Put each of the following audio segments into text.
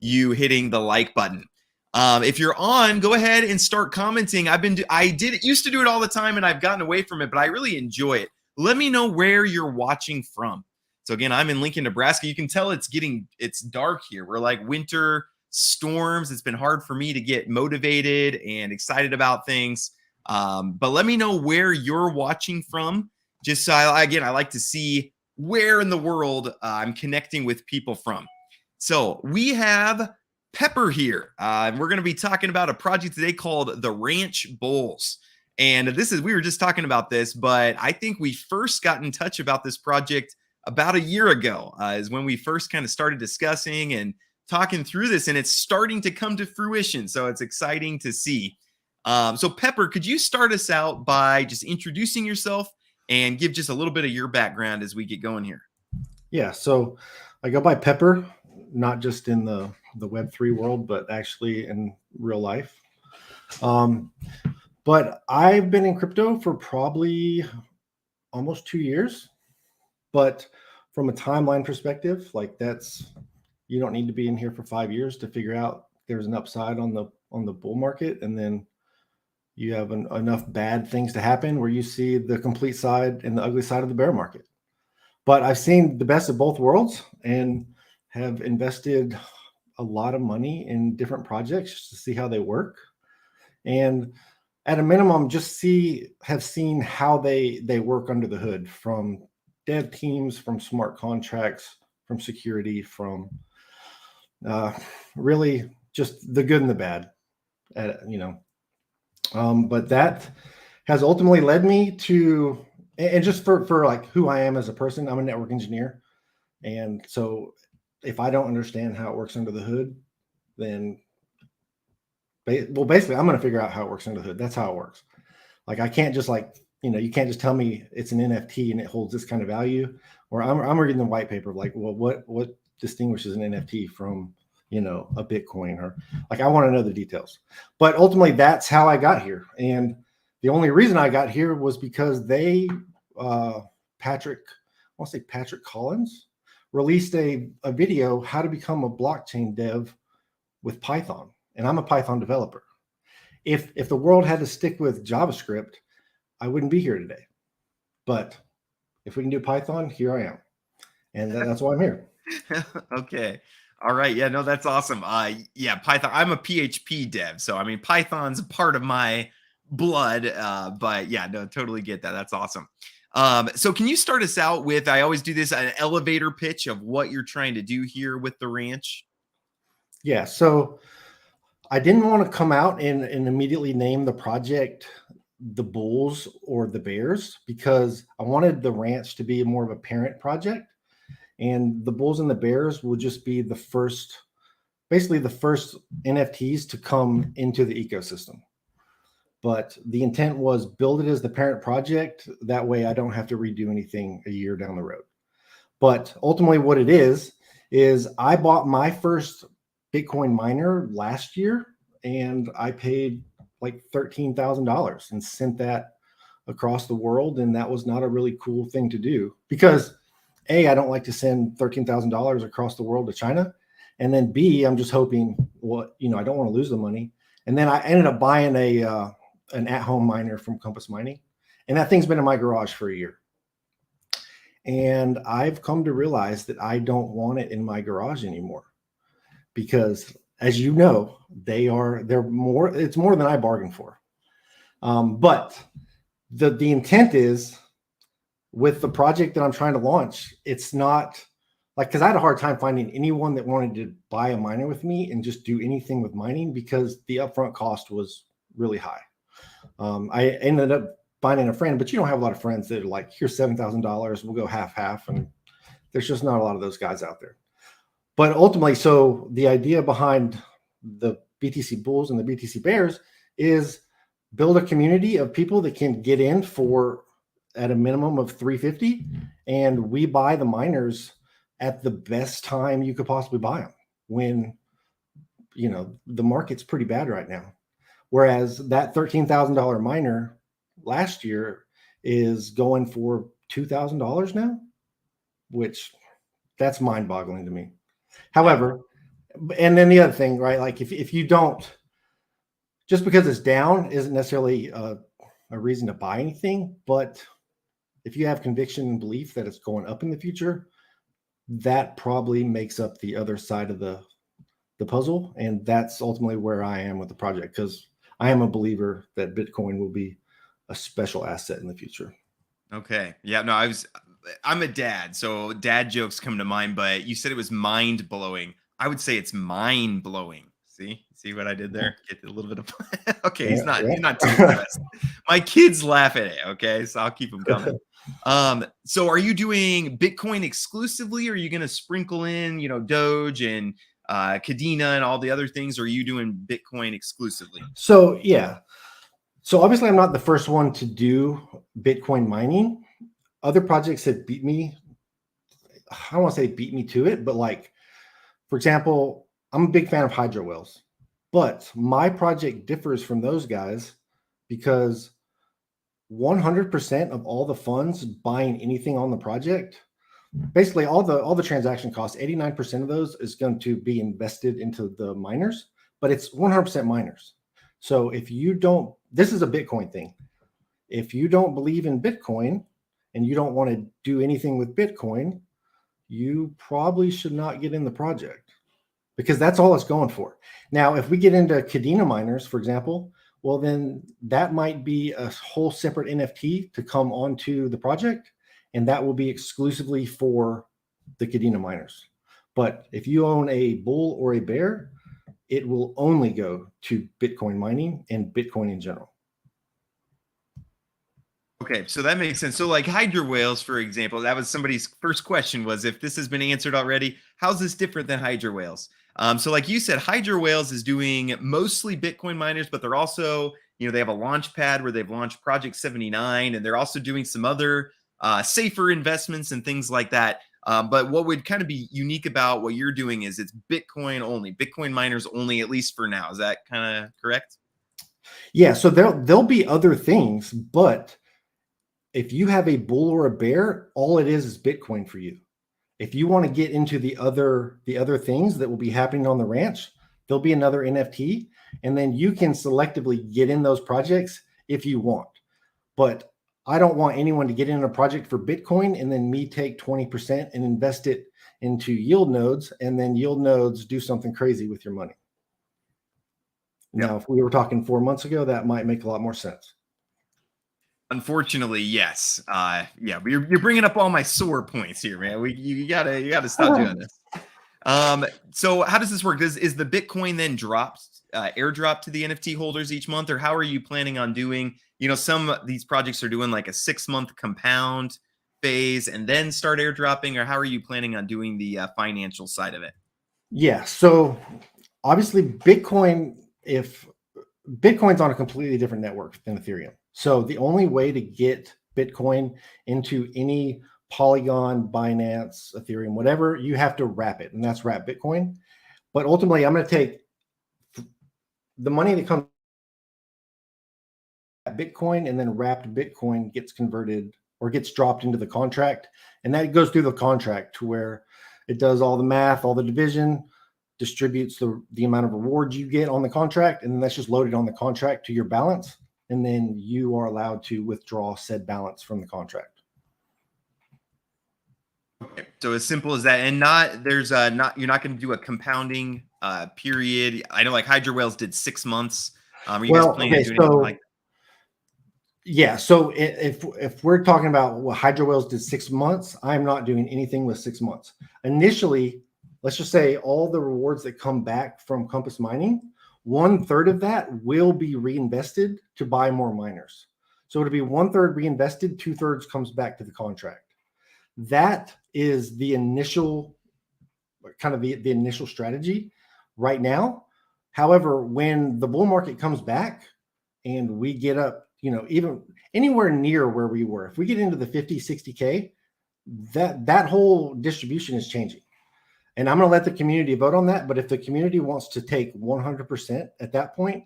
you hitting the like button. If you're on, go ahead and start commenting. Used to do it all the time, and I've gotten away from it, but I really enjoy it. Let me know where you're watching from. So again, I'm in Lincoln, Nebraska. You can tell it's dark here. We're like winter storms. It's been hard for me to get motivated and excited about things. But let me know where you're watching from. Just so I like to see where in the world I'm connecting with people from. So we have Pepper here. And we're going to be talking about a project today called the Ranch Bulls. And we were just talking about this, but I think we first got in touch about this project about a year ago, is when we first kind of started discussing and talking through this, and it's starting to come to fruition. So it's exciting to see. So Pepper, could you start us out by just introducing yourself and give just a little bit of your background as we get going here? Yeah, so I go by Pepper, not just in the Web3 world, but actually in real life. But I've been in crypto for probably almost 2 years. But from a timeline perspective, like you don't need to be in here for 5 years to figure out there's an upside on the bull market, and then you have enough bad things to happen where you see the complete side and the ugly side of the bear market. But I've seen the best of both worlds and have invested a lot of money in different projects to see how they work. And at a minimum, have seen how they work under the hood, from dev teams, from smart contracts, from security, from really just the good and the bad, but that has ultimately led me to, and just for like who I am as a person, I'm a network engineer. And so if I don't understand how it works under the hood, then basically I'm going to figure out how it works under the hood. That's how it works. Like, I can't just you can't just tell me it's an NFT and it holds this kind of value, or I'm reading the white paper of like, well, what distinguishes an NFT from, a Bitcoin, or like, I want to know the details. But ultimately that's how I got here. And the only reason I got here was because Patrick Collins released a video, how to become a blockchain dev with Python. And I'm a Python developer. If the world had to stick with JavaScript, I wouldn't be here today. But if we can do Python, here I am. And that's why I'm here. Okay. All right. Yeah, no, that's awesome. Yeah, Python. I'm a PHP dev. So, I mean, Python's a part of my blood. But yeah, no, totally get that. That's awesome. So can you start us out with, I always do this, an elevator pitch of what you're trying to do here with the ranch? Yeah. So I didn't want to come out and immediately name the project the Bulls or the Bears, because I wanted the ranch to be more of a parent project, and the Bulls and the Bears will just be basically the first NFTs to come into the ecosystem. But the intent was build it as the parent project. That way I don't have to redo anything a year down the road. But ultimately what it is I bought my first Bitcoin miner last year, and I paid like $13,000 and sent that across the world. And that was not a really cool thing to do, because A, I don't like to send $13,000 across the world to China. And then B, I'm just hoping, I don't want to lose the money. And then I ended up buying an at-home miner from Compass Mining. And that thing's been in my garage for a year. And I've come to realize that I don't want it in my garage anymore, because, as you know, it's more than I bargained for. But the intent is, with the project that I'm trying to launch, it's not like, because I had a hard time finding anyone that wanted to buy a miner with me and just do anything with mining, because the upfront cost was really high. I ended up finding a friend, but you don't have a lot of friends that are like, here's $7,000, we'll go half. And there's just not a lot of those guys out there. But ultimately, so the idea behind the BTC Bulls and the BTC Bears is build a community of people that can get in for at a minimum of $350, and we buy the miners at the best time you could possibly buy them, when the market's pretty bad right now. Whereas that $13,000 miner last year is going for $2,000 now, which that's mind-boggling to me. However, And then the other thing, right? Like if you don't, just because it's down isn't necessarily a reason to buy anything, but if you have conviction and belief that it's going up in the future, that probably makes up the other side of the puzzle. And that's ultimately where I am with the project, because I am a believer that Bitcoin will be a special asset in the future. Okay. Yeah, no, I'm a dad, so dad jokes come to mind, but you said it was mind blowing. I would say it's mind blowing. See what I did there? Get a little bit of okay, he's not too Yeah. impressed. My kids laugh at it, okay? So I'll keep them coming. So are you doing Bitcoin exclusively, or are you gonna sprinkle in, Doge and Kadena and all the other things, or are you doing Bitcoin exclusively? So yeah. So obviously I'm not the first one to do Bitcoin mining. Other projects have beat me. I don't want to say beat me to it, but like, for example, I'm a big fan of hydro whales, but my project differs from those guys because 100% of all the funds buying anything on the project, basically all the transaction costs, 89% of those is going to be invested into the miners, but it's 100% miners. So if you don't, this is a Bitcoin thing. If you don't believe in Bitcoin and you don't want to do anything with Bitcoin, you probably should not get in the project, because that's all it's going for. Now, if we get into Kadena miners, for example, well, then that might be a whole separate NFT to come onto the project, and that will be exclusively for the Kadena miners. But if you own a bull or a bear, it will only go to Bitcoin mining and Bitcoin in general. Okay, so that makes sense. So, like hydro whales, for example, that was somebody's first question, was if this has been answered already, how's this different than hydro whales? So like you said, hydro whales is doing mostly Bitcoin miners, but they're also, they have a launch pad where they've launched Project 79, and they're also doing some other safer investments and things like that. But what would kind of be unique about what you're doing is it's Bitcoin only, Bitcoin miners only, at least for now. Is that kind of correct? Yeah, so there'll be other things, but if you have a bull or a bear, all it is Bitcoin for you. If you want to get into the other things that will be happening on the ranch, there'll be another NFT, and then you can selectively get in those projects if you want. But I don't want anyone to get in a project for Bitcoin and then me take 20% and invest it into yield nodes, and then yield nodes do something crazy with your money. Yep. Now, if we were talking 4 months ago, that might make a lot more sense. Unfortunately, yes. Yeah, but you're bringing up all my sore points here, man. You gotta stop doing this. So how does this work? Is the Bitcoin then airdropped to the NFT holders each month, or how are you planning on doing? Some of these projects are doing like a 6-month compound phase and then start airdropping, or how are you planning on doing the financial side of it? Yeah. So obviously, if Bitcoin's on a completely different network than Ethereum. So the only way to get Bitcoin into any Polygon, Binance, Ethereum, whatever, you have to wrap it, and that's wrap Bitcoin. But ultimately, I'm going to take the money that comes Bitcoin, and then wrapped Bitcoin gets converted or gets dropped into the contract, and that goes through the contract to where it does all the math, all the division, distributes the amount of rewards you get on the contract, and then that's just loaded on the contract to your balance, and then you are allowed to withdraw said balance from the contract. Okay, so as simple as that, and you're not going to do a compounding period. I know like hydro whales did 6 months. Are you guys planning on doing anything like? Yeah, so if we're talking about what hydro whales did 6 months, I'm not doing anything with 6 months. Initially, let's just say all the rewards that come back from Compass Mining, 1/3 of that will be reinvested to buy more miners. So it'll be 1/3 reinvested, 2/3 comes back to the contract. That is the initial, kind of the initial strategy right now. However, when the bull market comes back and we get up, even anywhere near where we were, if we get into the 50, 60K, that whole distribution is changing. And I'm going to let the community vote on that. But if the community wants to take 100% at that point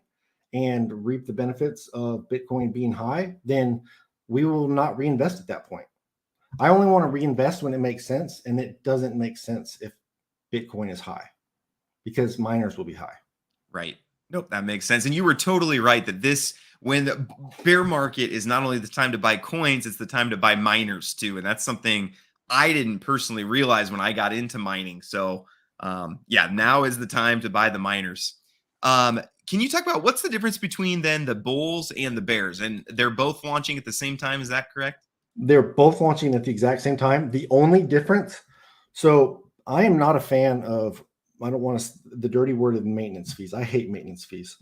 and reap the benefits of Bitcoin being high, then we will not reinvest at that point. I only want to reinvest when it makes sense, and it doesn't make sense if Bitcoin is high. because miners will be high. Right. Nope, that makes sense. And you were totally right that when the bear market is not only the time to buy coins, it's the time to buy miners too. And that's something I didn't personally realize when I got into mining. So, yeah, now is the time to buy the miners. Can you talk about what's the difference between then the bulls and the bears? And they're both launching at the same time. Is that correct? They're both launching at the exact same time. The only difference, so I am not a fan of, I don't want to, the dirty word of maintenance fees. I hate maintenance fees.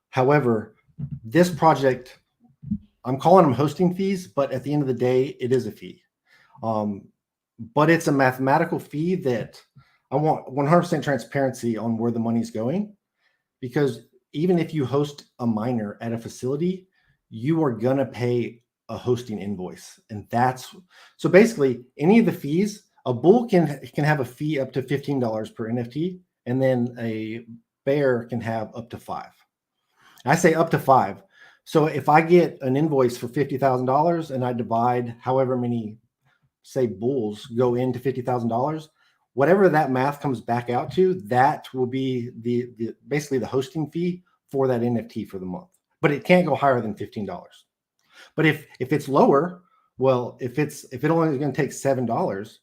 However, this project, I'm calling them hosting fees, but at the end of the day, it is a fee. But it's a mathematical fee that I want 100% transparency on where the money's going, because even if you host a miner at a facility, you are going to pay a hosting invoice. And that's, so basically any of the fees, a bull can have a fee up to $15 per NFT, and then a bear can have up to $5. I say up to $5. So if I get an invoice for $50,000 and I divide however many, say, bulls go into $50,000, whatever that math comes back out to, that will be the basically the hosting fee for that NFT for the month. But it can't go higher than $15. But if it's lower, well, if it only is going to take $7,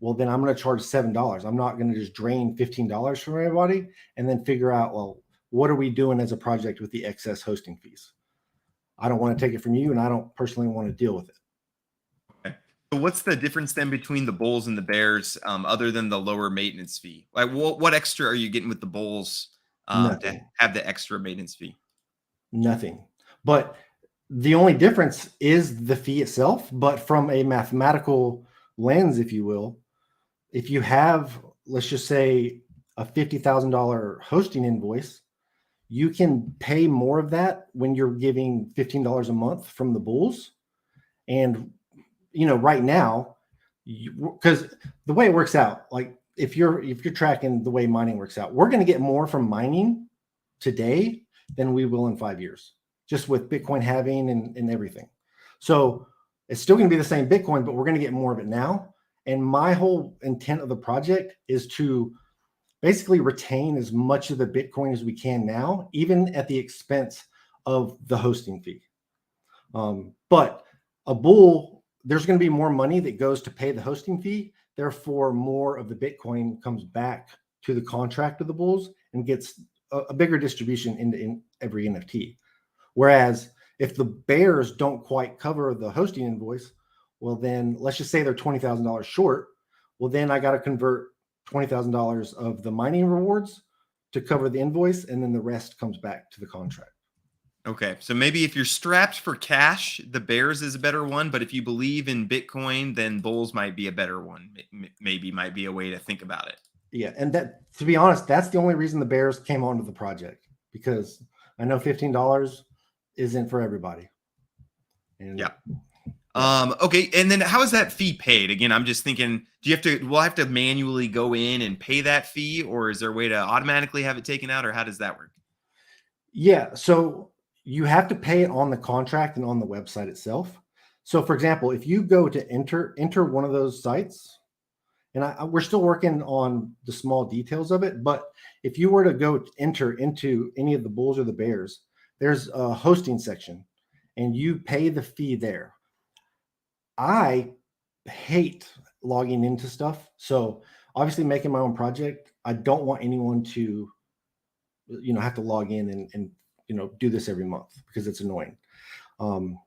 well, then I'm going to charge $7. I'm not going to just drain $15 from everybody and then figure out, well, what are we doing as a project with the excess hosting fees? I don't want to take it from you, and I don't personally want to deal with it. Okay. So what's the difference then between the bulls and the bears, other than the lower maintenance fee? Like, what extra are you getting with the bulls to have the extra maintenance fee? Nothing. But the only difference is the fee itself. But from a mathematical lens, if you will, if you have, let's just say, a $50,000 hosting invoice, you can pay more of that when you're giving $15 a month from the bulls. And, right now, because the way it works out, like if you're tracking the way mining works out, we're going to get more from mining today than we will in 5 years, just with Bitcoin halving and everything. So it's still going to be the same Bitcoin, but we're going to get more of it now. And my whole intent of the project is to basically retain as much of the Bitcoin as we can now, even at the expense of the hosting fee. But a bull, there's going to be more money that goes to pay the hosting fee. Therefore, more of the Bitcoin comes back to the contract of the bulls and gets a bigger distribution in every NFT. Whereas if the bears don't quite cover the hosting invoice, well, then let's just say they're $20,000 short. Well, then I got to convert $20,000 of the mining rewards to cover the invoice, and then the rest comes back to the contract. Okay, so maybe if you're strapped for cash, the bears is a better one, but if you believe in Bitcoin, then bulls might be a better one. Maybe might be a way to think about it. Yeah, and that, to be honest, that's the only reason the bears came onto the project, because I know $15 isn't for everybody. And yeah. Okay, and then how is that fee paid? Again, I'm just thinking, we'll have to manually go in and pay that fee, or is there a way to automatically have it taken out, or how does that work? Yeah, so you have to pay it on the contract and on the website itself. So for example, if you go to enter one of those sites, and we're still working on the small details of it, but if you were to go enter into any of the bulls or the bears, there's a hosting section and you pay the fee there. I hate logging into stuff. So obviously making my own project, I don't want anyone to, have to log in and do this every month, because it's annoying. I'm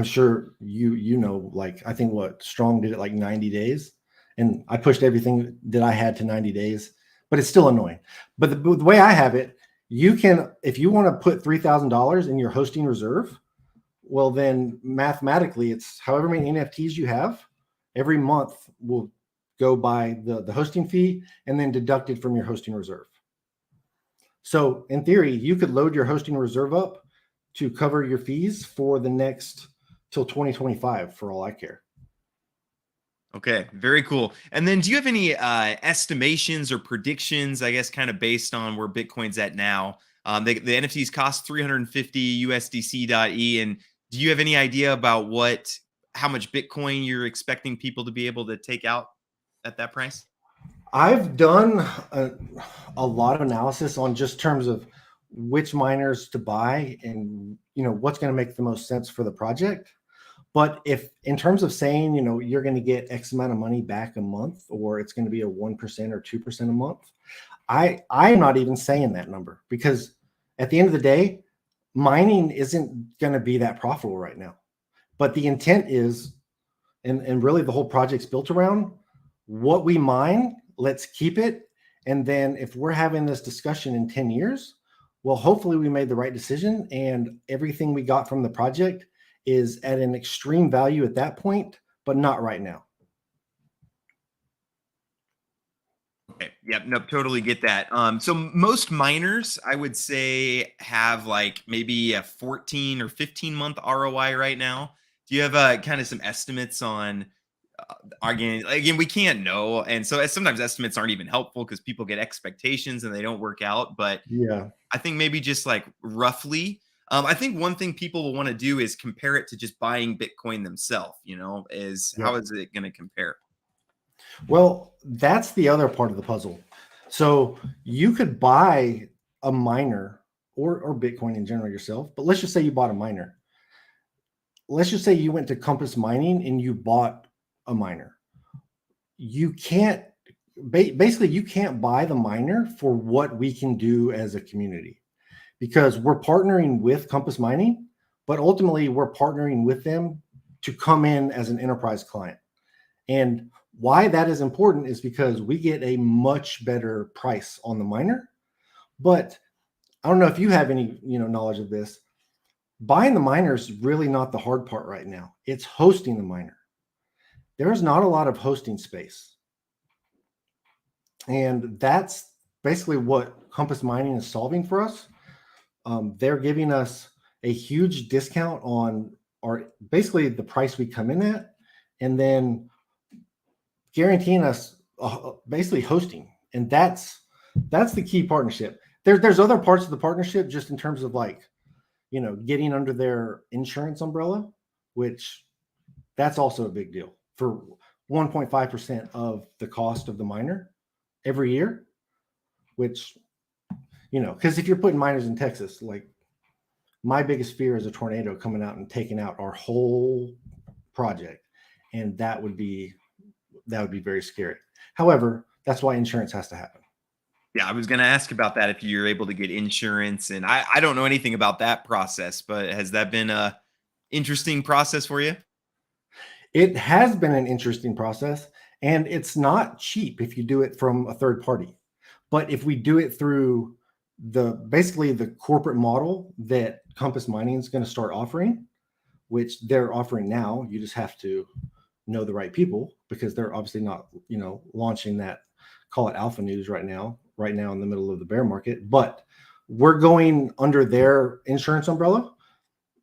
sure like, I think Strong did it like 90 days, and I pushed everything that I had to 90 days, but it's still annoying. But the way I have it, you can, if you want to put $3,000 in your hosting reserve, well, then mathematically, it's however many NFTs you have, every month will go by the hosting fee and then deduct it from your hosting reserve. So in theory, you could load your hosting reserve up to cover your fees for the next till 2025, for all I care. Okay, very cool. And then do you have any estimations or predictions, I guess, kind of based on where Bitcoin's at now? The NFTs cost 350 USDC.E. And do you have any idea about how much Bitcoin you're expecting people to be able to take out at that price? I've done a lot of analysis on just terms of which miners to buy and what's going to make the most sense for the project. But if in terms of saying, you're going to get X amount of money back a month, or it's going to be a 1% or 2% a month, I'm not even saying that number, because at the end of the day, mining isn't going to be that profitable right now. But the intent is, and really the whole project's built around what we mine, let's keep it. And then if we're having this discussion in 10 years, well, hopefully we made the right decision and everything we got from the project is at an extreme value at that point, but not right now. Okay. Yep. Nope. Totally get that. So most miners, I would say, have like maybe a 14 or 15-month ROI right now. Do you have kind of some estimates on again, we can't know. And so sometimes estimates aren't even helpful because people get expectations and they don't work out. But Yeah. I think maybe just like roughly, I think one thing people will want to do is compare it to just buying Bitcoin themselves, is Yep. how is it going to compare? Well, that's the other part of the puzzle. So you could buy a miner or Bitcoin in general yourself, but let's just say you bought a miner. Let's just say you went to Compass Mining and you bought a miner. You can't basically you can't buy the miner for what we can do as a community, because we're partnering with Compass Mining, but ultimately we're partnering with them to come in as an enterprise client. And why that is important is because we get a much better price on the miner. But I don't know if you have any knowledge of this. Buying the miner is really not the hard part right now. It's hosting the miner. There's not a lot of hosting space. And that's basically what Compass Mining is solving for us. They're giving us a huge discount on basically the price we come in at, and then guaranteeing us basically hosting. And that's the key partnership. There's other parts of the partnership just in terms of getting under their insurance umbrella, which that's also a big deal for 1.5% of the cost of the miner every year, which, because if you're putting miners in Texas, like my biggest fear is a tornado coming out and taking out our whole project. And that would be very scary. However, that's why insurance has to happen. Yeah, I was going to ask about that if you're able to get insurance. And I don't know anything about that process, but has that been a interesting process for you? It has been an interesting process, and it's not cheap if you do it from a third party. But if we do it through basically the corporate model that Compass Mining is going to start offering, which they're offering now, you just have to know the right people, because they're obviously not, launching that, call it alpha news right now in the middle of the bear market. But we're going under their insurance umbrella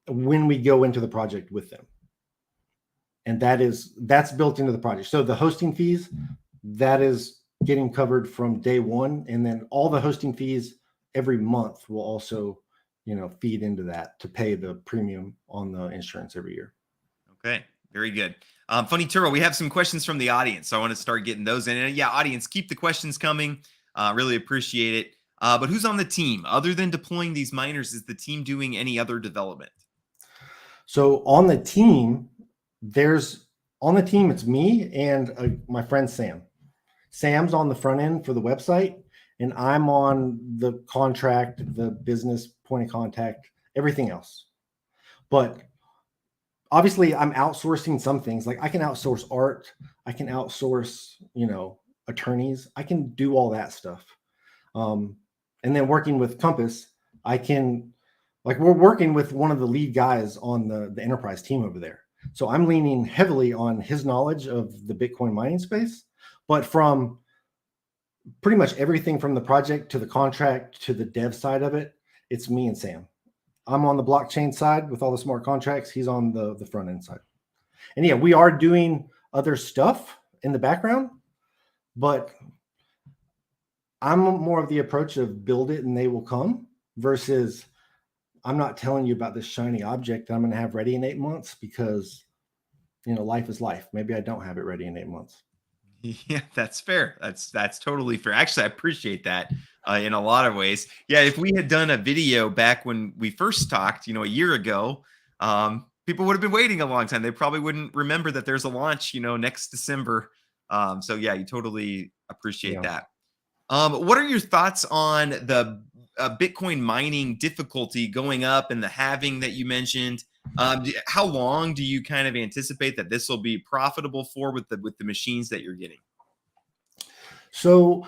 when we go into the project with them. And that's built into the project. So the hosting fees, that is getting covered from day one. And then all the hosting fees every month will also, feed into that to pay the premium on the insurance every year. Okay, very good. Funny Turo, we have some questions from the audience, so I want to start getting those in. And yeah, audience, keep the questions coming. Really appreciate it. But who's on the team? Other than deploying these miners, is the team doing any other development? So on the team, it's me and my friend Sam. Sam's on the front end for the website, and I'm on the contract, the business point of contact, everything else. But obviously I'm outsourcing some things. Like I can outsource art, I can outsource, attorneys, I can do all that stuff. And then working with Compass, we're working with one of the lead guys on the enterprise team over there. So I'm leaning heavily on his knowledge of the Bitcoin mining space, but from pretty much everything from the project to the contract to the dev side of it, it's me and Sam. I'm on the blockchain side with all the smart contracts. He's on the front end side. And yeah, we are doing other stuff in the background, but I'm more of the approach of build it and they will come, versus I'm not telling you about this shiny object that I'm going to have ready in 8 months, because life is life. Maybe I don't have it ready in 8 months. Yeah, that's fair. That's totally fair. Actually, I appreciate that in a lot of ways. Yeah, if we had done a video back when we first talked, a year ago, people would have been waiting a long time. They probably wouldn't remember that there's a launch, next December. So yeah, you totally appreciate Yeah. that. What are your thoughts on the Bitcoin mining difficulty going up and the halving that you mentioned? How long do you kind of anticipate that this will be profitable for with the machines that you're getting? So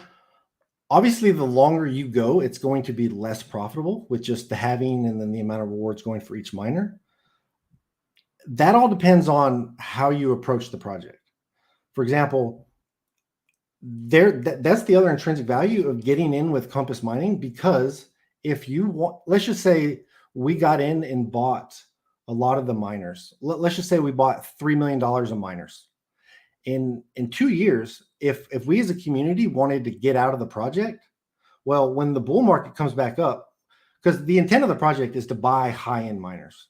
obviously, the longer you go, it's going to be less profitable with just the halving and then the amount of rewards going for each miner. That all depends on how you approach the project. For example, that's the other intrinsic value of getting in with Compass Mining, because if you want, let's just say we got in and bought a lot of the miners. Let's just say we bought $3 million of miners. In 2 years, if we as a community wanted to get out of the project, well, when the bull market comes back up, because the intent of the project is to buy high-end miners,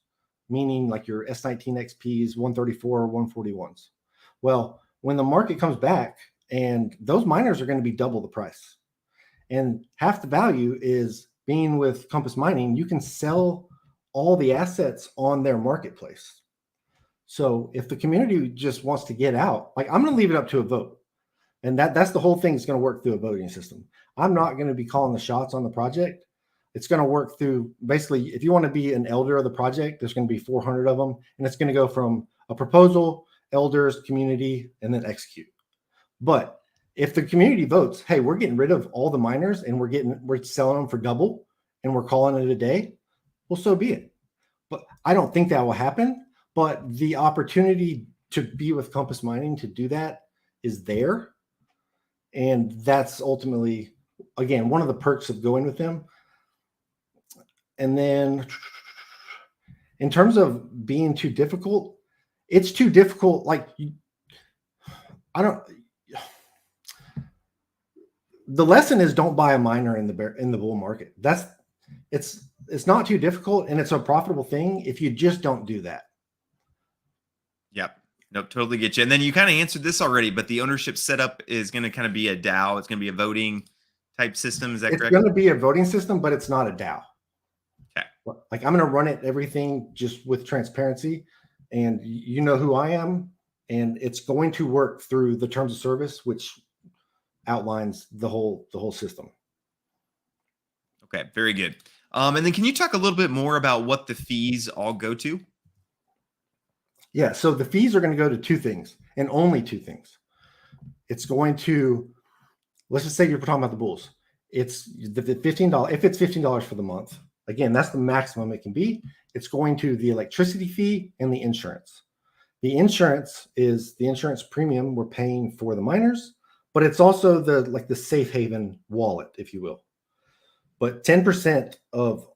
meaning like your S19 XPs, 134 or 141s. Well, when the market comes back, and those miners are going to be double the price, and half the value is being with Compass Mining, you can sell all the assets on their marketplace. So if the community just wants to get out, like, I'm going to leave it up to a vote. And that's the whole thing is going to work through a voting system. I'm not going to be calling the shots on the project. It's going to work through, basically, if you want to be an elder of the project, there's going to be 400 of them. And it's going to go from a proposal, elders, community, and then execute. But if the community votes, hey, we're getting rid of all the miners and we're selling them for double and we're calling it a day, well, so be it. But I don't think that will happen. But the opportunity to be with Compass Mining to do that is there. And that's ultimately, again, one of the perks of going with them. And then in terms of being too difficult, it's too difficult. Like, the lesson is don't buy a miner in the bull market. It's not too difficult, and it's a profitable thing if you just don't do that. Yep. Nope, totally get you. And then you kind of answered this already, but the ownership setup is going to kind of be a DAO. It's going to be a voting type system. Is that It's correct? going to be a voting system, but it's not a DAO. Okay. Like, I'm going to run it everything just with transparency, and you know who I am, and it's going to work through the terms of service, which outlines the whole system. Okay, very good. And then can you talk a little bit more about what the fees all go to? Yeah, so the fees are going to go to two things, and only two things. It's going to, let's just say you're talking about the Bulls. It's the $15. If it's $15 for the month, again, that's the maximum it can be. It's going to the electricity fee and the insurance. The insurance is the insurance premium we're paying for the miners, but it's also the safe haven wallet, if you will. But 10% of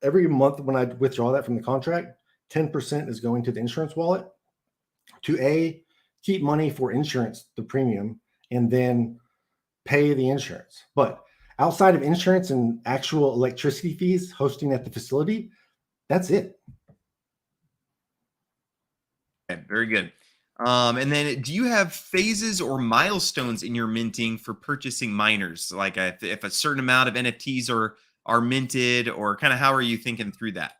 every month when I withdraw that from the contract, 10% is going to the insurance wallet to keep money for insurance, the premium, and then pay the insurance. But outside of insurance and actual electricity fees, hosting at the facility, that's it. Okay, very good. And then do you have phases or milestones in your minting for purchasing miners? Like if a certain amount of NFTs are minted, or kind of how are you thinking through that?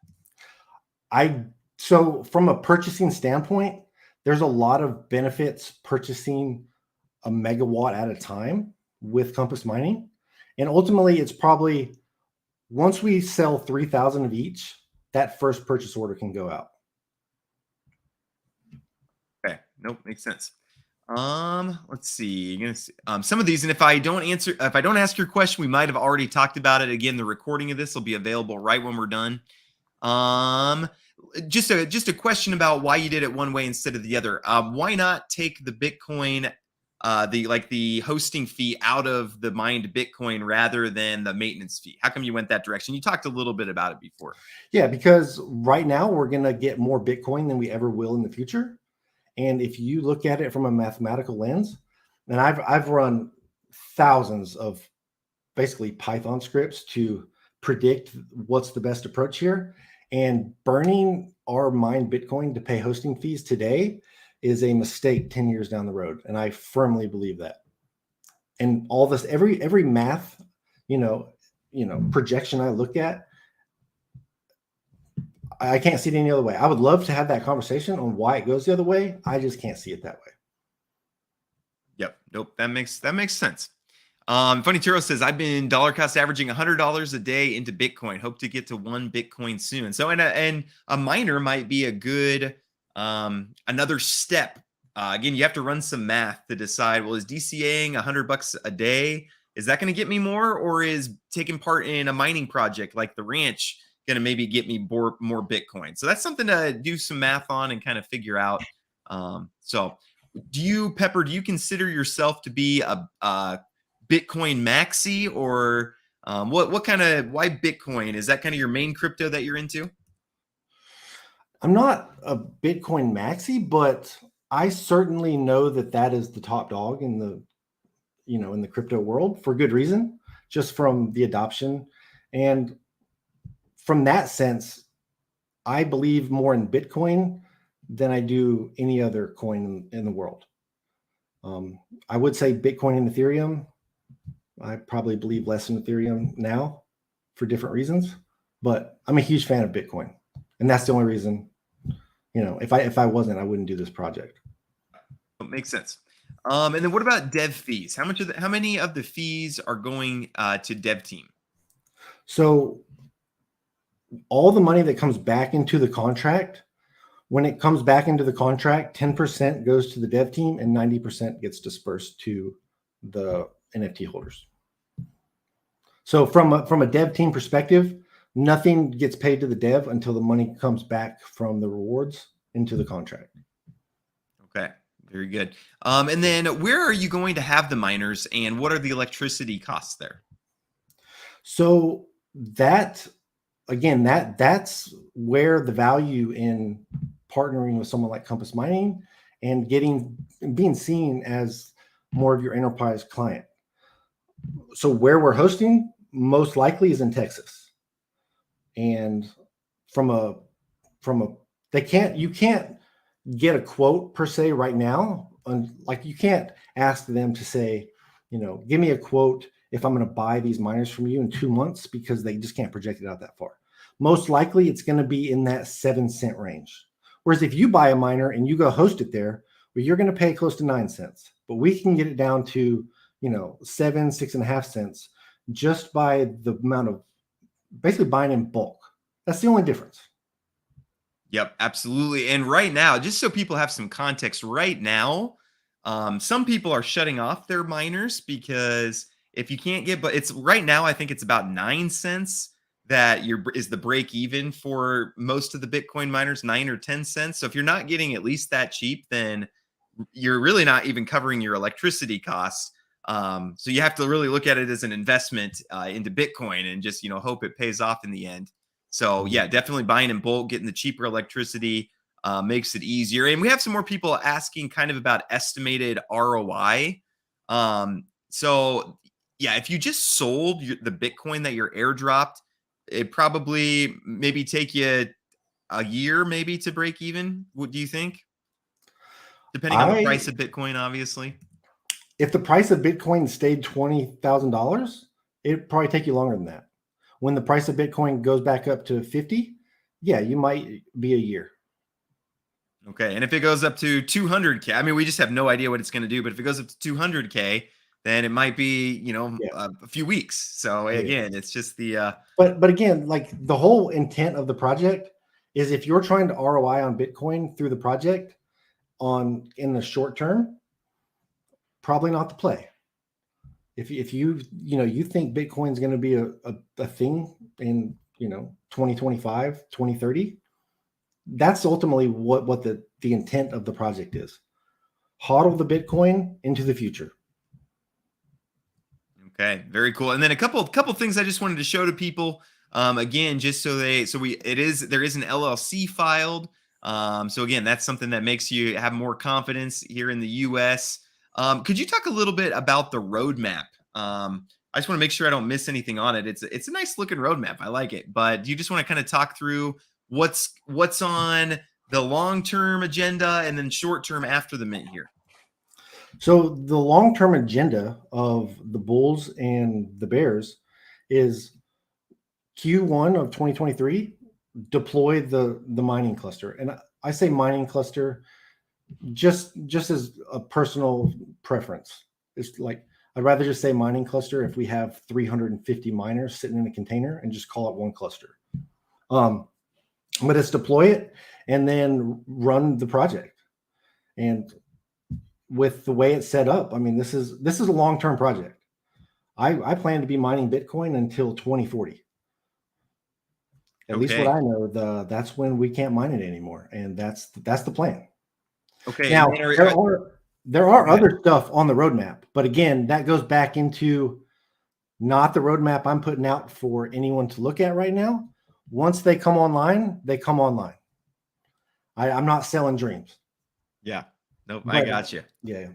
So from a purchasing standpoint, there's a lot of benefits purchasing a megawatt at a time with Compass Mining. And ultimately, it's probably, once we sell 3,000 of each, that first purchase order can go out. Okay, nope, makes sense. Let's see. You're gonna see some of these, and if I don't ask your question, we might have already talked about it. Again, the recording of this will be available right when we're done. Just a question about why you did it one way instead of the other. Why not take the Bitcoin, the hosting fee out of the mined Bitcoin rather than the maintenance fee? How come you went that direction? You talked a little bit about it before. Yeah, because right now we're going to get more Bitcoin than we ever will in the future. And if you look at it from a mathematical lens, and I've run thousands of basically Python scripts to predict what's the best approach here. And burning our mined Bitcoin to pay hosting fees today is a mistake 10 years down the road. And I firmly believe that. And all this, every math, projection I look at, I can't see it any other way. I would love to have that conversation on why it goes the other way. I just can't see it that way. Yep. Nope. That makes sense. Funny Turo says, I've been dollar cost averaging $100 a day into Bitcoin. Hope to get to 1 Bitcoin soon. So, and a miner might be a good, another step. Again, you have to run some math to decide, well, is DCAing $100 a day? Is that going to get me more, or is taking part in a mining project like the ranch going to maybe get me more Bitcoin? So that's something to do some math on and kind of figure out. So do you consider yourself to be a Bitcoin maxi, or why Bitcoin? Is that kind of your main crypto that you're into? I'm not a Bitcoin maxi, but I certainly know that is the top dog in the crypto world for good reason, just from the adoption. And from that sense, I believe more in Bitcoin than I do any other coin in the world. I would say Bitcoin and Ethereum. I probably believe less in Ethereum now for different reasons, but I'm a huge fan of Bitcoin. And that's the only reason, if I wasn't, I wouldn't do this project. It makes sense. And then what about dev fees? How many of the fees are going to dev team? So all the money that comes back into the contract, when it comes back into the contract, 10% goes to the dev team and 90% gets dispersed to the NFT holders. So from a dev team perspective, nothing gets paid to the dev until the money comes back from the rewards into the contract. Okay, very good. And then where are you going to have the miners, and what are the electricity costs there? So that's where the value in partnering with someone like Compass Mining and being seen as more of your enterprise client. So where we're hosting most likely is in Texas. And you can't get a quote per se right now. Like you can't ask them to say, give me a quote if I'm going to buy these miners from you in 2 months, because they just can't project it out that far. Most likely it's going to be in that 7-cent range. Whereas if you buy a miner and you go host it there, well, you're going to pay close to 9 cents, but we can get it down to, 6.5 cents just by the amount of basically buying in bulk. That's the only difference. Yep, absolutely. And right now, just so people have some context, right now, some people are shutting off their miners because if you can't get, but it's right now, I think it's about 9 cents that is the break even for most of the Bitcoin miners, 9 or 10 cents. So if you're not getting at least that cheap, then you're really not even covering your electricity costs. So you have to really look at it as an investment into Bitcoin and just, hope it pays off in the end. So yeah, definitely buying in bulk, getting the cheaper electricity makes it easier. And we have some more people asking kind of about estimated ROI. So yeah, if you just sold the Bitcoin that you're airdropped, it probably maybe take you a year maybe to break even. What do you think? Depending on the price of Bitcoin, obviously. If the price of Bitcoin stayed $20,000, it'd probably take you longer than that. When the price of Bitcoin goes back up to 50, yeah, you might be a year. Okay. And if it goes up to 200K, I mean, we just have no idea what it's going to do, but if it goes up to 200K, then it might be, a few weeks. So again, it's just the, but again, like the whole intent of the project is if you're trying to ROI on Bitcoin through the project in the short term, probably not the play. If you think Bitcoin is going to be a thing in 2025, 2030, that's ultimately what the intent of the project is. Hodl the Bitcoin into the future. Okay, very cool. And then a couple things I just wanted to show to people. Again, just there is an LLC filed. So again, that's something that makes you have more confidence here in the US. Could you talk a little bit about the roadmap? I just want to make sure I don't miss anything on it. It's a nice looking roadmap. I like it. But do you just want to kind of talk through what's on the long-term agenda and then short-term after the mint here? So the long-term agenda of the Bulls and the Bears is Q1 of 2023, deploy the mining cluster. And I say mining cluster just as a personal preference. It's like I'd rather just say mining cluster if we have 350 miners sitting in a container and just call it one cluster. But it's deploy it and then run the project. And with the way it's set up, I mean, this is a long-term project. I plan to be mining Bitcoin until 2040. At least what I know, that's when we can't mine it anymore, and that's the plan. Okay. Now there are other stuff on the roadmap, but again, that goes back into not the roadmap I'm putting out for anyone to look at right now. Once they come online, they come online. I'm not selling dreams. Yeah. Nope. I got you. Yeah.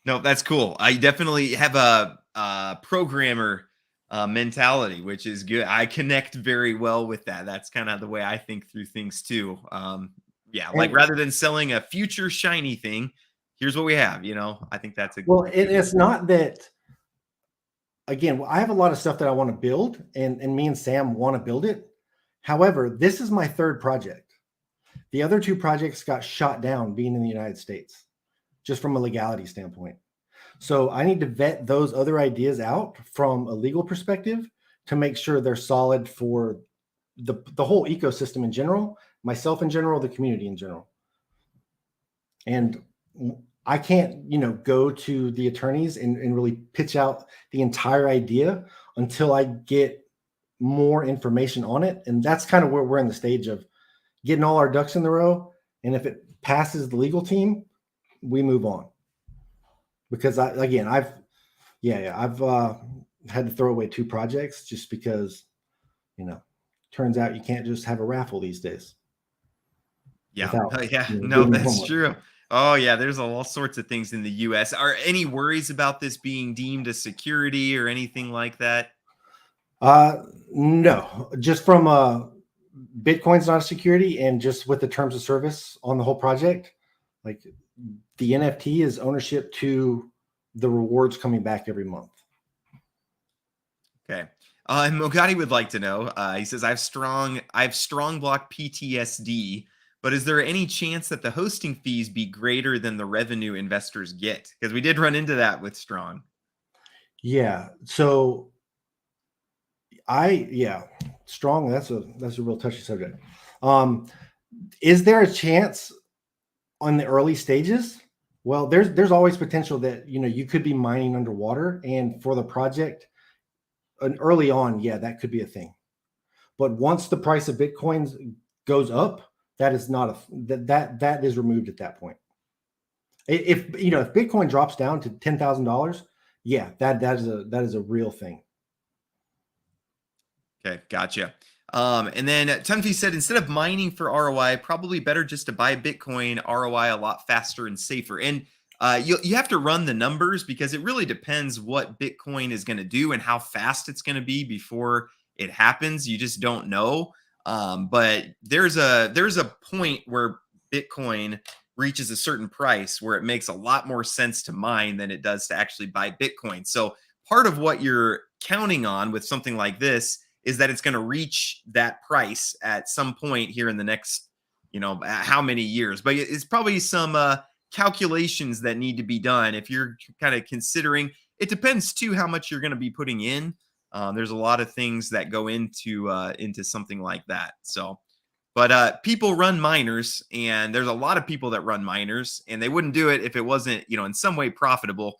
No, that's cool. I definitely have a programmer mentality, which is good. I connect very well with that. That's kind of the way I think through things too. Yeah, like rather than selling a future shiny thing, here's what we have. I think that's it's not that. Again, I have a lot of stuff that I want to build, and me and Sam want to build it. However, this is my third project. The other two projects got shot down being in the United States, just from a legality standpoint. So I need to vet those other ideas out from a legal perspective to make sure they're solid for the whole ecosystem in general, myself in general, the community in general. And I can't, go to the attorneys and really pitch out the entire idea until I get more information on it. And that's kind of where we're in the stage of getting all our ducks in the row. And if it passes the legal team, we move on. Because I've had to throw away 2 projects just because, turns out you can't just have a raffle these days. Yeah. No, that's true. Oh yeah. There's all sorts of things in the US. Are any worries about this being deemed a security or anything like that? No, just from Bitcoin's not a security, and just with the terms of service on the whole project, like the NFT is ownership to the rewards coming back every month. Okay. And Mogati would like to know, he says, I have strong block PTSD, but is there any chance that the hosting fees be greater than the revenue investors get? Because we did run into that with Strong. Yeah. So Strong, that's a real touchy subject. Is there a chance on the early stages? Well, there's always potential that, you could be mining underwater, and for the project, and early on, that could be a thing. But once the price of Bitcoins goes up, that is not that is removed at that point. If Bitcoin drops down to $10,000, that is a real thing. Okay, gotcha. And then Tunfi said, instead of mining for ROI, probably better just to buy Bitcoin. ROI a lot faster and safer. And you have to run the numbers, because it really depends what Bitcoin is going to do and how fast it's going to be before it happens. You just don't know. But there's a point where Bitcoin reaches a certain price where it makes a lot more sense to mine than it does to actually buy Bitcoin. So part of what you're counting on with something like this is that it's going to reach that price at some point here in the next, how many years. But it's probably some calculations that need to be done if you're kind of considering. It depends too how much you're going to be putting in. There's a lot of things that go into something like that. So, but people run miners, and there's a lot of people that run miners, and they wouldn't do it if it wasn't, in some way profitable.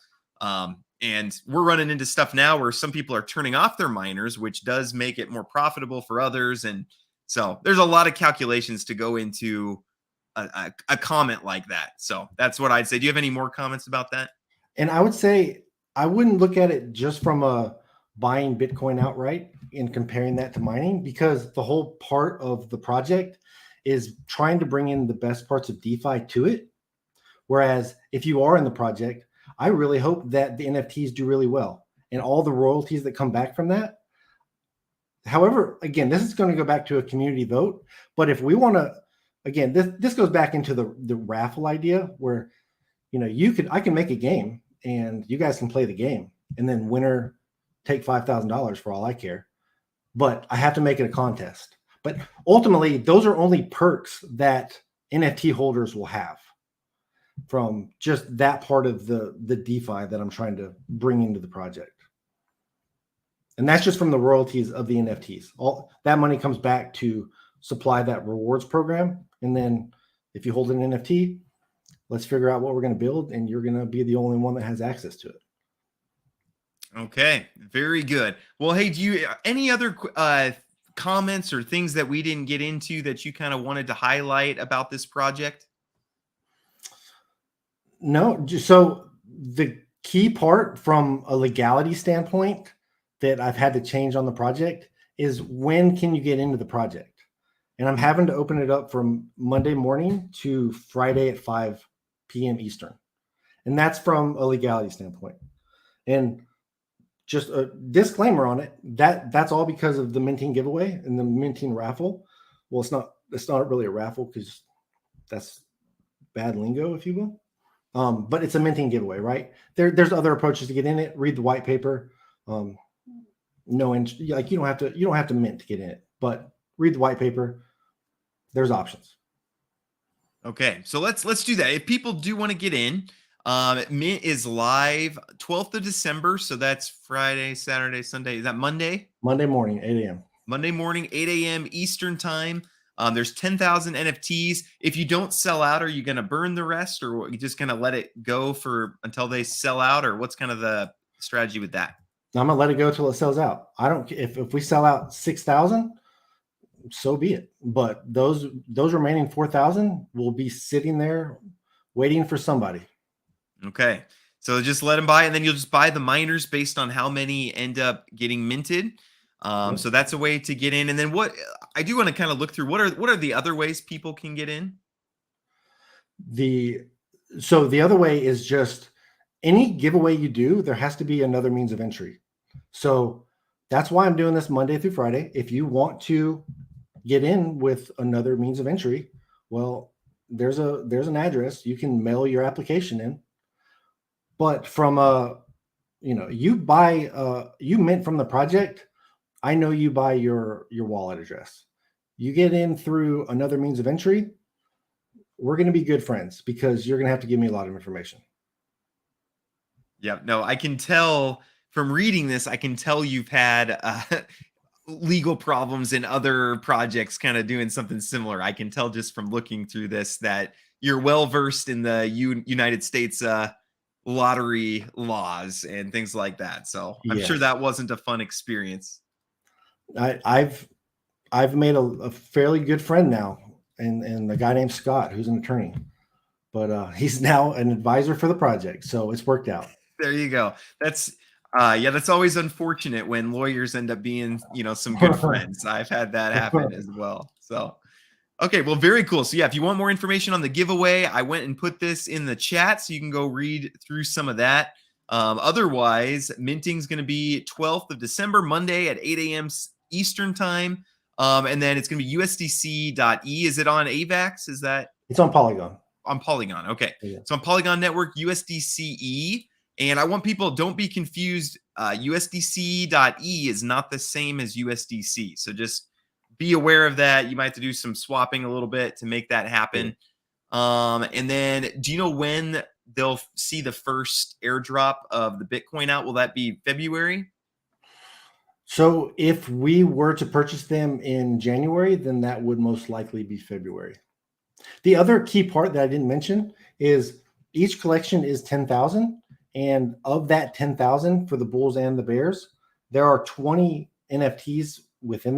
And we're running into stuff now where some people are turning off their miners, which does make it more profitable for others. And so there's a lot of calculations to go into a comment like that. So that's what I'd say. Do you have any more comments about that? And I would say I wouldn't look at it just from a buying Bitcoin outright and comparing that to mining, because the whole part of the project is trying to bring in the best parts of DeFi to it. Whereas if you are in the project, I really hope that the NFTs do really well and all the royalties that come back from that. However, again, this is going to go back to a community vote. But if we want to again, this goes back into the raffle idea where, I can make a game and you guys can play the game, and then winner take $5,000 for all I care. But I have to make it a contest. But ultimately, those are only perks that NFT holders will have from just that part of the DeFi that I'm trying to bring into the project. And that's just from the royalties of the NFTs. All that money comes back to supply that rewards program. And then if you hold an NFT, let's figure out what we're going to build, and you're going to be the only one that has access to it. Okay, very good. Well, hey, do you any other comments or things that we didn't get into that you kind of wanted to highlight about this project? No, so the key part from a legality standpoint that I've had to change on the project is when can you get into the project? And I'm having to open it up from Monday morning to Friday at 5 p.m. Eastern. And that's from a legality standpoint. And just a disclaimer on it, that's all because of the minting giveaway and the minting raffle. Well, it's not really a raffle because that's bad lingo, if you will. But it's a minting giveaway, right? There's other approaches to get in it. Read the white paper. You don't have to mint to get in it, but read the white paper. There's options. Okay, so let's do that. If people do want to get in, mint is live 12th of December, so that's Friday, Saturday, Sunday. Is that Monday? Monday morning, 8 a.m. Monday morning, 8 a.m. Eastern time. There's 10,000 NFTs. If you don't sell out, are you going to burn the rest, or are you just going to let it go until they sell out, or what's kind of the strategy with that? I'm gonna let it go till it sells out. I don't if we sell out 6,000, so be it. But those remaining 4,000 will be sitting there waiting for somebody. Okay, so just let them buy, and then you'll just buy the miners based on how many end up getting minted. So that's a way to get in. And then what I do want to kind of look through what are the other ways people can get in? So the other way is just any giveaway you do, there has to be another means of entry. So that's why I'm doing this Monday through Friday. If you want to get in with another means of entry, well, there's an address. You can mail your application in. But from you mint from the project, I know you buy your wallet address. You get in through another means of entry, we're going to be good friends because you're going to have to give me a lot of information. Yeah, no, I can tell from reading this, I can tell you've had legal problems in other projects kind of doing something similar. I can tell just from looking through this that you're well versed in the United States lottery laws and things like that. So I'm sure that wasn't a fun experience. I've made a fairly good friend now, and a guy named Scott, who's an attorney, but he's now an advisor for the project. So it's worked out. There you go. That's always unfortunate when lawyers end up being, some good friends. I've had that happen as well. So, okay, well, very cool. So yeah, if you want more information on the giveaway, I went and put this in the chat so you can go read through some of that. Otherwise, minting is going to be 12th of December, Monday at 8 a.m. Eastern time. And then it's going to be USDC.E. Is it on AVAX? It's on Polygon. On Polygon. Okay. Yeah. So on Polygon Network, USDCE. And I want people, don't be confused. USDC.E is not the same as USDC. So just be aware of that. You might have to do some swapping a little bit to make that happen. And then do you know when they'll see the first airdrop of the Bitcoin out? Will that be February? So if we were to purchase them in January, then that would most likely be February. The other key part that I didn't mention is each collection is 10,000. And of that 10,000 for the Bulls and the Bears, there are 20 NFTs within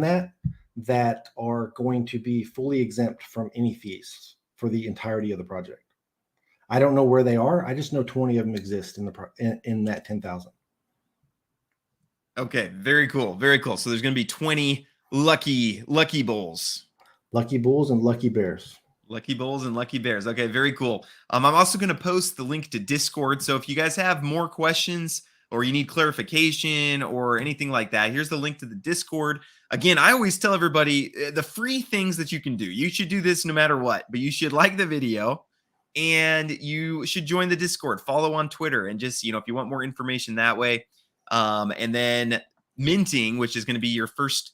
that are going to be fully exempt from any fees for the entirety of the project. I don't know where they are. I just know 20 of them exist in that 10,000. Okay, very cool. Very cool. So there's going to be 20 lucky Bulls. Lucky Bulls and lucky Bears. Lucky Bulls and lucky Bears. Okay, very cool. I'm also going to post the link to Discord. So if you guys have more questions or you need clarification or anything like that, here's the link to the Discord. Again, I always tell everybody the free things that you can do. You should do this no matter what, but you should like the video and you should join the Discord, follow on Twitter, and just, if you want more information that way. And then minting, which is going to be your first,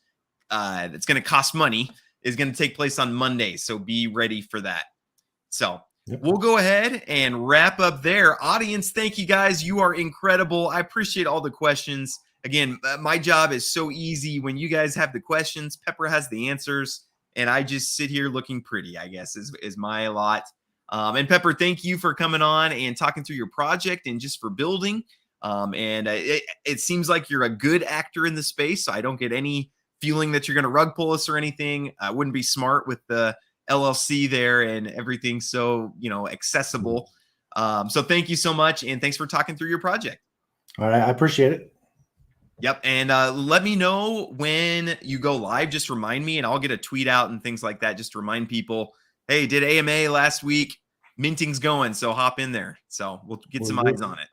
it's going to cost money, is going to take place on Monday. So be ready for that. So we'll go ahead and wrap up there. Audience, thank you guys. You are incredible. I appreciate all the questions. Again, my job is so easy when you guys have the questions. Pepper has the answers, and I just sit here looking pretty, I guess, is my lot. And Pepper, thank you for coming on and talking through your project and just for building. And it seems like you're a good actor in the space, so I don't get any feeling that you're going to rug pull us or anything. I wouldn't be smart with the LLC there and everything so, accessible. So thank you so much, and thanks for talking through your project. All right, I appreciate it. Yep. And let me know when you go live. Just remind me, and I'll get a tweet out and things like that just to remind people, hey, did AMA last week. Minting's going, so hop in there. So we'll get some eyes on it.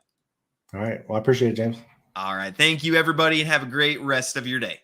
All right. Well, I appreciate it, James. All right. Thank you, everybody, and have a great rest of your day.